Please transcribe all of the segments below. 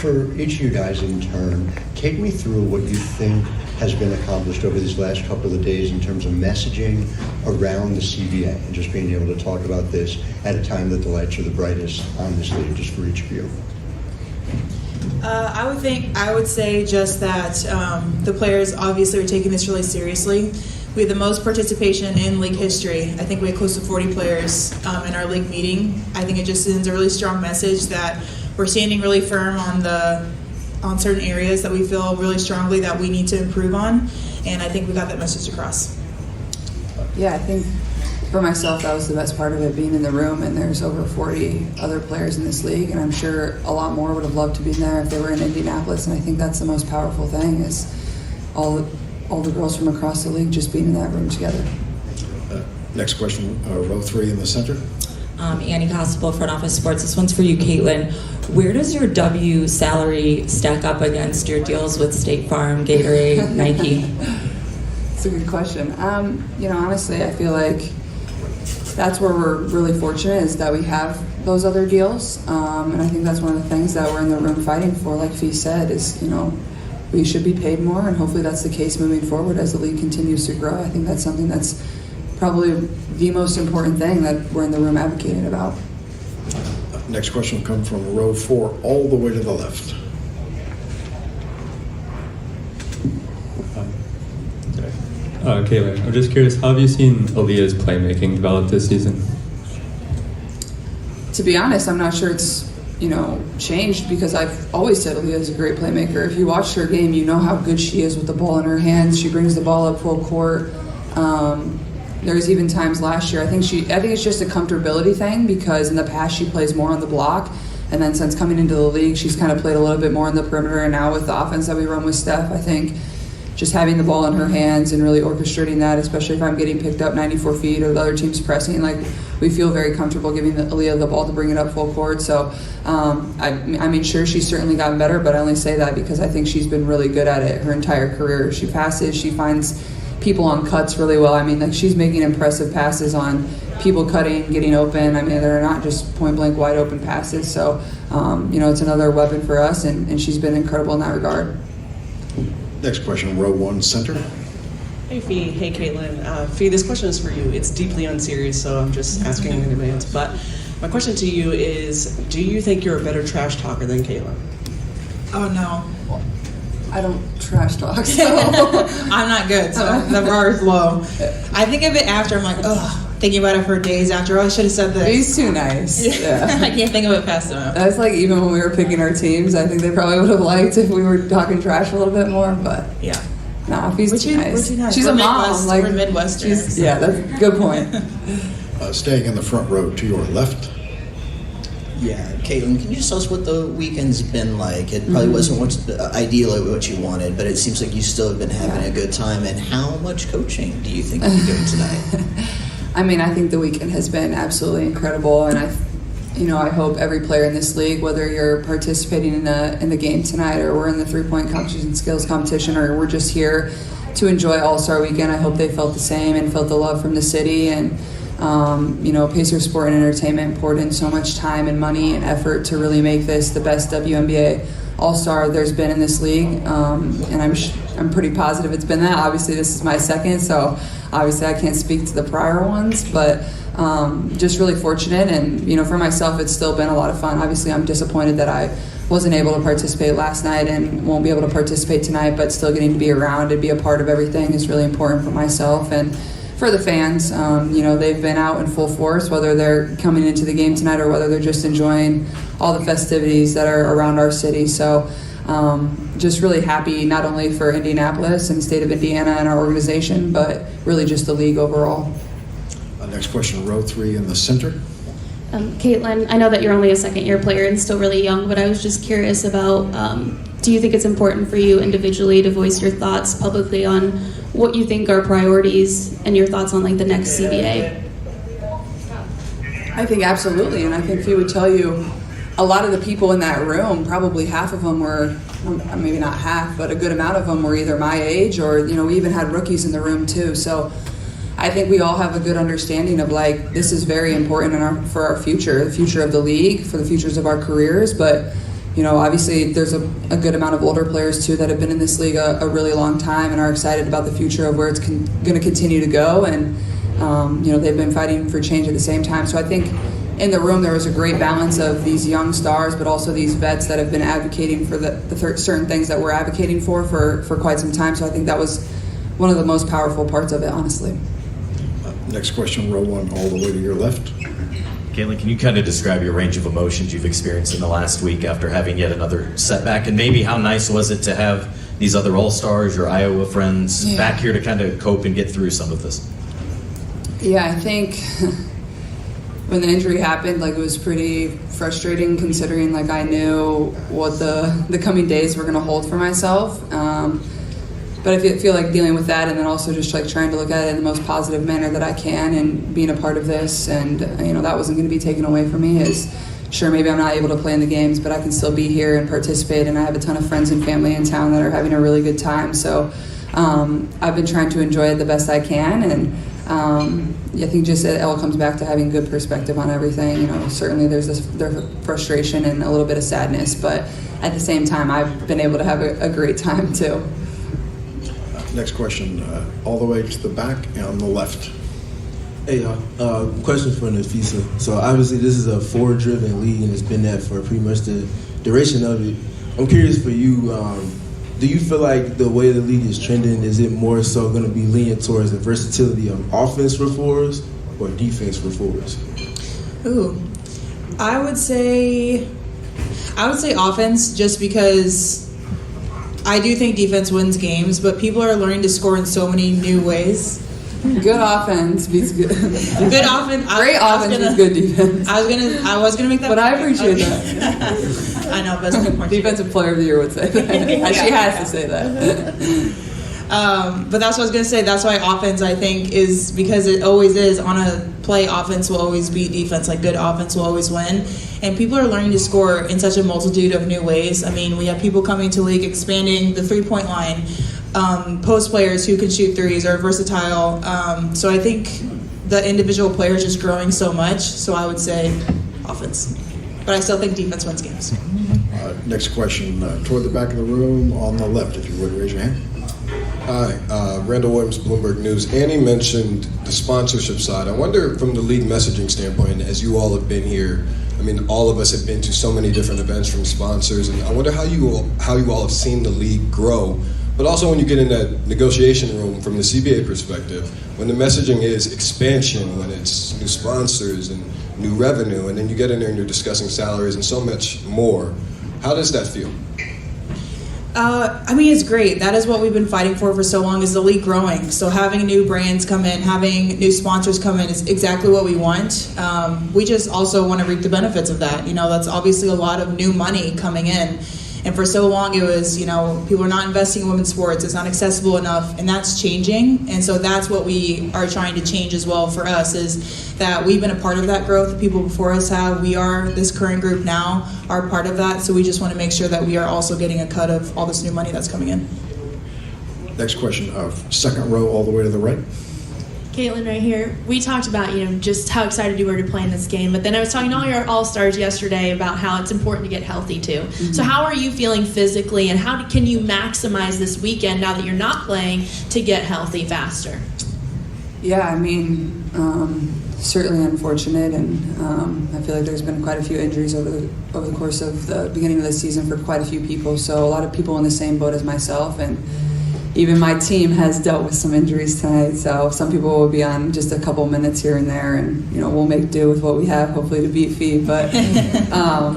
for each of you guys in turn, take me through what you think has been accomplished over these last couple of days in terms of messaging around the CBA and just being able to talk about this at a time that the lights are the brightest on this league, just for each of you. I would say just that the players obviously are taking this really seriously. We had the most participation in league history. I think we had close to 40 players in our league meeting. I think it just sends a really strong message that we're standing really firm on certain areas that we feel really strongly that we need to improve on, and I think we got that message across. Yeah, I think for myself that was the best part of it, being in the room, and there's over 40 other players in this league, and I'm sure a lot more would have loved to be there if they were in Indianapolis, and I think that's the most powerful thing is all the girls from across the league just being in that room together. Next question, row 3 in the center. Annie Constable, Front Office Sports. This one's for you, Caitlin. Where does your W salary stack up against your deals with State Farm, Gatorade, Nike? It's a good question. Honestly, I feel like that's where we're really fortunate is that we have those other deals. And I think that's one of the things that we're in the room fighting for, like Fee said, is, we should be paid more, and hopefully that's the case moving forward as the league continues to grow. I think that's something that's probably the most important thing that we're in the room advocating about. Next question will come from row 4 all the way to the left. Caitlin, I'm just curious, how have you seen Aaliyah's playmaking develop this season? To be honest, I'm not sure it's changed, because I've always said Aaliyah's a great playmaker. If you watch her game, you know how good she is with the ball in her hands. She brings the ball up full court. There's even times last year, I think it's just a comfortability thing, because in the past she plays more on the block, and then since coming into the league, she's kind of played a little bit more on the perimeter, and now with the offense that we run with Steph, I think just having the ball in her hands and really orchestrating that, especially if I'm getting picked up 94 feet or the other team's pressing, we feel very comfortable giving Aaliyah the ball to bring it up full court. So, sure, she's certainly gotten better, but I only say that because I think she's been really good at it her entire career. She passes, she finds people on cuts really well. She's making impressive passes on people cutting, getting open. They're not just point blank wide open passes. So, it's another weapon for us, and she's been incredible in that regard. Next question, row 1 center. Hey Fee, hey Caitlin. Fee, this question is for you. It's deeply unserious, so I'm just asking in advance. But my question to you is, do you think you're a better trash talker than Caitlin? Oh no. I don't trash talk, so I'm not good, so the bar is low. I think of it after, I'm like, thinking about it for days after. I should have said this. He's too nice. Yeah. I can't think of it fast enough. That's even when we were picking our teams, I think they probably would have liked if we were talking trash a little bit more, but yeah. Nah, Fee's too nice. We're too nice. She's we're a mom. We're Midwestern. Yeah, that's a good point. Staying in the front row to your left. Yeah, Caitlin, can you just tell us what the weekend's been like? It probably wasn't ideally what you wanted, but it seems like you still have been having a good time. And how much coaching do you think you're doing tonight? I think the weekend has been absolutely incredible, and I hope every player in this league, whether you're participating in the game tonight, or we're in the 3-point competition skills competition, or we're just here to enjoy All-Star Weekend, I hope they felt the same and felt the love from the city. And Pacer Sport and Entertainment poured in so much time and money and effort to really make this the best WNBA All-Star there's been in this league, and I'm pretty positive it's been that. Obviously, this is my second, so obviously I can't speak to the prior ones, but just really fortunate. And for myself, it's still been a lot of fun. Obviously, I'm disappointed that I wasn't able to participate last night and won't be able to participate tonight, but still getting to be around and be a part of everything is really important for myself and for the fans. They've been out in full force, whether they're coming into the game tonight or whether they're just enjoying all the festivities that are around our city. So just really happy, not only for Indianapolis and the state of Indiana and our organization, but really just the league overall. Next question, row 3 in the center. Caitlin, I know that you're only a second-year player and still really young, but I was just curious about, do you think it's important for you individually to voice your thoughts publicly on what you think are priorities and your thoughts on the next CBA? I think absolutely, and I think he would tell you a lot of the people in that room, probably half of them were, maybe not half, but a good amount of them were either my age or, we even had rookies in the room too. So I think we all have a good understanding of this is very important for our future, the future of the league, for the futures of our careers, but obviously there's a good amount of older players too that have been in this league a really long time and are excited about the future of where it's going to continue to go. And, they've been fighting for change at the same time. So I think in the room there was a great balance of these young stars, but also these vets that have been advocating for the certain things that we're advocating for quite some time. So I think that was one of the most powerful parts of it, honestly. Next question, row one, all the way to your left. Caitlin, can you kind of describe your range of emotions you've experienced in the last week after having yet another setback? And maybe how nice was it to have these other All-Stars, your Iowa friends, back here to kind of cope and get through some of this? Yeah, I think when the injury happened, it was pretty frustrating considering I knew what the coming days were going to hold for myself. But I feel like dealing with that and then also just trying to look at it in the most positive manner that I can and being a part of this, and that wasn't going to be taken away from me. Is sure, maybe I'm not able to play in the games, but I can still be here and participate, and I have a ton of friends and family in town that are having a really good time. So I've been trying to enjoy it the best I can, and I think just it all comes back to having good perspective on everything. Certainly there's frustration and a little bit of sadness, but at the same time I've been able to have a great time too. Next question, all the way to the back and on the left. Hey y'all, question for Napheesa. So obviously this is a forward-driven league and it's been that for pretty much the duration of it. I'm curious for you, do you feel like the way the league is trending, is it more so going to be leaning towards the versatility of offense for forwards or defense for forwards? Ooh, I would say offense, just because I do think defense wins games, but people are learning to score in so many new ways. Good offense beats good. Good offense. Great offense beats good defense. I was gonna make that. But I appreciate that. I know, best point. Defensive Player of the Year would say that. She has to say that. But that's what I was gonna say. That's why offense, I think, is because it always is on a play. Offense will always beat defense. Good offense will always win. And people are learning to score in such a multitude of new ways. I mean, we have people coming to league expanding the three-point line. Post players who can shoot threes are versatile. So I think the individual player is just growing so much. So I would say offense. But I still think defense wins games. Next question, toward the back of the room on the left, if you would raise your hand. Hi, Randall Williams, Bloomberg News. Annie mentioned the sponsorship side. I wonder, from the league messaging standpoint, as you all have been here, I mean, all of us have been to so many different events from sponsors, and I wonder how you all have seen the league grow. But also when you get in that negotiation room from the CBA perspective, when the messaging is expansion, when it's new sponsors and new revenue, and then you get in there and you're discussing salaries and so much more, how does that feel? I mean, it's great. That is what we've been fighting for so long, is the league growing. So having new brands come in, having new sponsors come in is exactly what we want. We just also want to reap the benefits of that. That's obviously a lot of new money coming in. And for so long it was, people are not investing in women's sports. It's not accessible enough, and that's changing. And so that's what we are trying to change as well for us, is that we've been a part of that growth. The people before us have. We are, this current group now, are part of that. So we just want to make sure that we are also getting a cut of all this new money that's coming in. Next question, second row all the way to the right. Caitlin, right here. We talked about, just how excited you were to play in this game, but then I was talking to all your All-Stars yesterday about how it's important to get healthy too. Mm-hmm. So how are you feeling physically, and how can you maximize this weekend now that you're not playing to get healthy faster? Yeah, I mean, certainly unfortunate, and I feel like there's been quite a few injuries over the course of the beginning of the season for quite a few people. So a lot of people in the same boat as myself, and even my team has dealt with some injuries tonight, so some people will be on just a couple minutes here and there, and we'll make do with what we have, hopefully to beat Fee. But I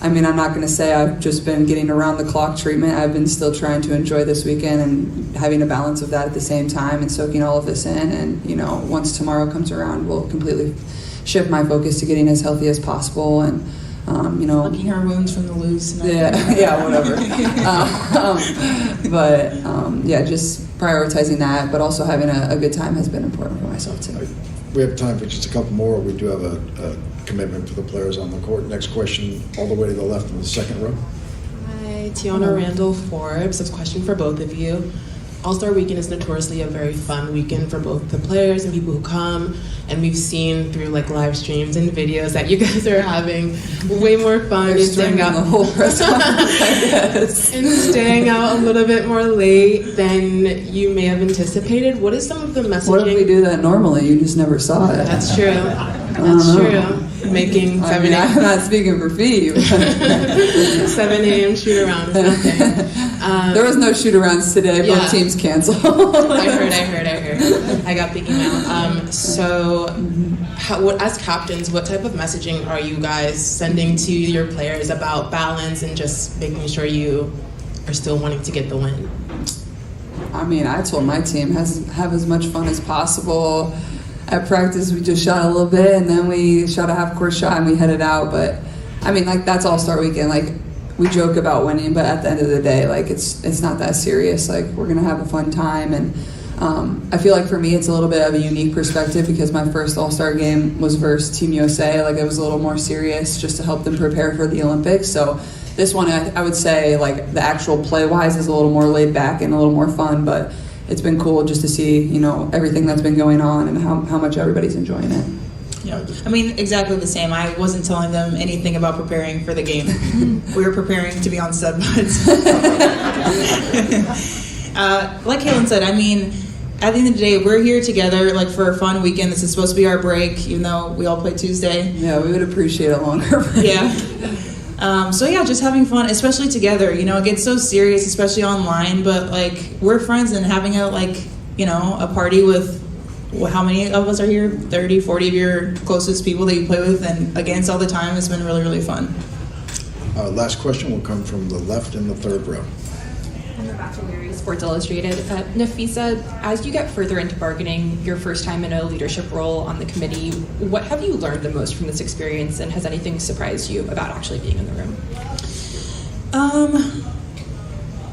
mean, I'm not going to say I've just been getting around the clock treatment. I've been still trying to enjoy this weekend and having a balance of that at the same time and soaking all of this in. And once tomorrow comes around, we'll completely shift my focus to getting as healthy as possible. And licking our wounds from the lose. Yeah, whatever. Just prioritizing that, but also having a good time has been important for myself too. We have time for just a couple more. We do have a commitment for the players on the court. Next question, all the way to the left in the second row. Hi, Tiana Randall Forbes. This question for both of you. All-Star Weekend is notoriously a very fun weekend for both the players and people who come. And we've seen through like live streams and videos that you guys are having way more fun and staying out the whole press conference, I guess. and staying out a little bit more late than you may have anticipated. What is some of the messaging? What if we do that normally? You just never saw it. That's true. That's true. Making 7 a.m. I'm not speaking for Fee. 7 a.m. shoot around is nothing. There was no shoot arounds today. Yeah. Both teams canceled. I heard. I got the email. So, as captains, what type of messaging are you guys sending to your players about balance and just making sure you are still wanting to get the win? I mean, I told my team have as much fun as possible. At practice, we just shot a little bit, and then we shot a half-court shot, and we headed out. But I mean, like, that's All-Star Weekend. Like, we joke about winning, but at the end of the day, like, it's not that serious. Like, we're gonna have a fun time, and I feel like for me, it's a little bit of a unique perspective because my first All-Star game was versus Team USA. Like, it was a little more serious, just to help them prepare for the Olympics. So this one, I would say, like, the actual play-wise is a little more laid back and a little more fun, but it's been cool just to see, you know, everything that's been going on and how much everybody's enjoying it. Yeah, I mean, exactly the same. I wasn't telling them anything about preparing for the game. We were preparing to be on stud buds. Like Caitlin said, I mean, at the end of the day, we're here together, like, for a fun weekend. This is supposed to be our break, even though we all play Tuesday. Yeah, we would appreciate a longer break. Yeah. So yeah, just having fun, especially together. You know, it gets so serious, especially online, but like, we're friends, and having a, like, you know, a party with, how many of us are here? 30, 40 of your closest people that you play with and against all the time. It's been really, really fun. Last question will come from the left in the third row. Sports Illustrated. Napheesa, as you get further into bargaining, your first time in a leadership role on the committee, what have you learned the most from this experience, and has anything surprised you about actually being in the room?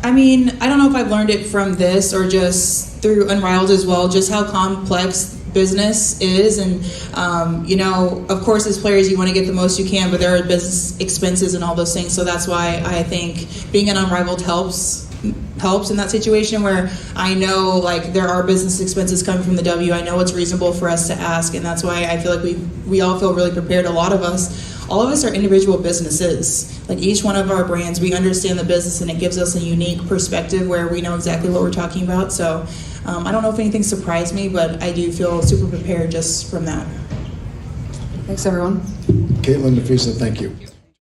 I mean, I don't know if I've learned it from this or just through Unrivaled as well, just how complex business is. And, you know, of course, as players, you want to get the most you can, but there are business expenses and all those things. So that's why I think being an Unrivaled helps in that situation, where I know, like, there are business expenses coming from the W. I know it's reasonable for us to ask, and that's why I feel like we all feel really prepared. All of us are individual businesses. Like, each one of our brands, we understand the business, and it gives us a unique perspective where we know exactly what we're talking about. So I don't know if anything surprised me, but I do feel super prepared just from that. Thanks, everyone. Caitlin, Napheesa, thank you.